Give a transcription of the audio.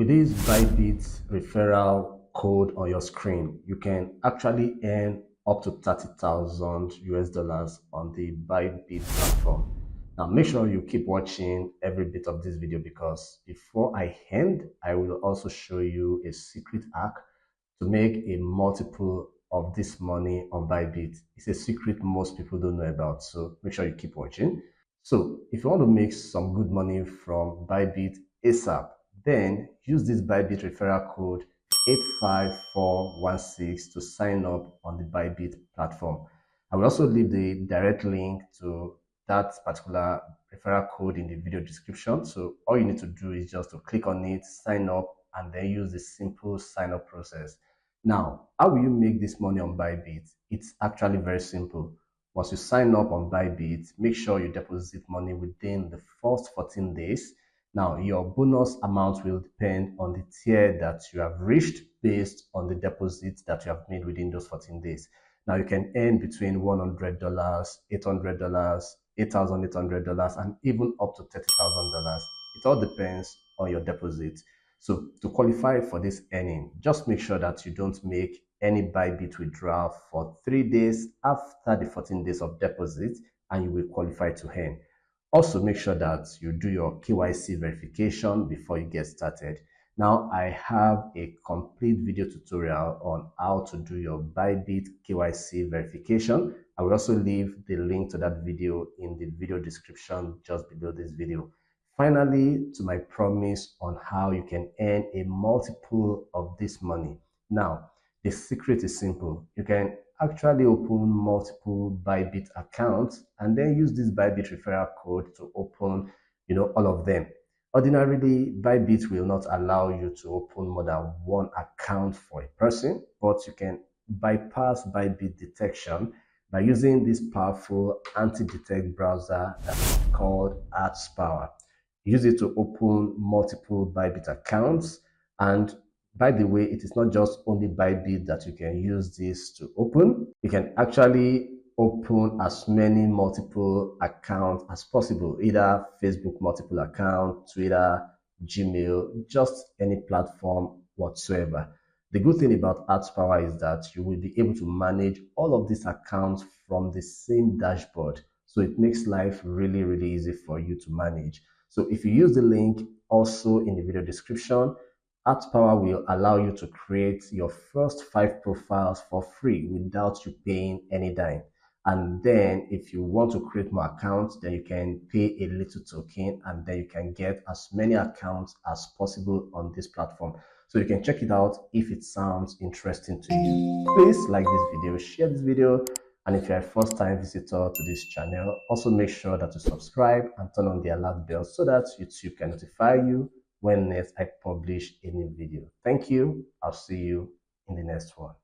With this Bybit referral code on your screen, you can actually earn up to 30,000 US dollars on the Bybit platform. Now, make sure you keep watching every bit of this video because before I end, I will also show you a secret hack to make a multiple of this money on Bybit. It's a secret most people don't know about, so make sure you keep watching. So if you want to make some good money from Bybit ASAP, then use this Bybit referral code 85416 to sign up on the Bybit platform. I will also leave the direct link to that particular referral code in the video description. So all you need to do is just to click on it, sign up, and then use the simple sign up process. Now, how will you make this money on Bybit? It's actually very simple. Once you sign up on Bybit, make sure you deposit money within the first 14 days. Now, your bonus amount will depend on the tier that you have reached based on the deposit that you have made within those 14 days. Now, you can earn between $100, $800, $8,800, and even up to $30,000. It all depends on your deposit. So to qualify for this earning, just make sure that you don't make any Bybit withdrawal for 3 days after the 14 days of deposit, and you will qualify to earn. Also, make sure that you do your KYC verification before you get started. Now, I have a complete video tutorial on how to do your Bybit KYC verification. I will also leave the link to that video in the video description just below this video. Finally, to my promise on how you can earn a multiple of this money. Now, the secret is simple. You can actually open multiple Bybit accounts and then use this Bybit referral code to open, all of them. Ordinarily, Bybit will not allow you to open more than one account for a person, but you can bypass Bybit detection by using this powerful anti-detect browser that's called AdsPower. Use it to open multiple Bybit accounts. And by the way, it is not just only Bybit that you can use this to open. You can actually open as many multiple accounts as possible, either Facebook multiple account, Twitter, Gmail, just any platform whatsoever. The good thing about AdsPower is that you will be able to manage all of these accounts from the same dashboard. So it makes life really, really easy for you to manage. So if you use the link also in the video description, AdsPower will allow you to create your first 5 profiles for free without you paying any dime. And then if you want to create more accounts, then you can pay a little token and then you can get as many accounts as possible on this platform. So you can check it out if it sounds interesting to you. Please like this video, share this video, and if you're a first-time visitor to this channel, also make sure that you subscribe and turn on the alert bell so that YouTube can notify you when next I publish a new video. Thank you. I'll see you in the next one.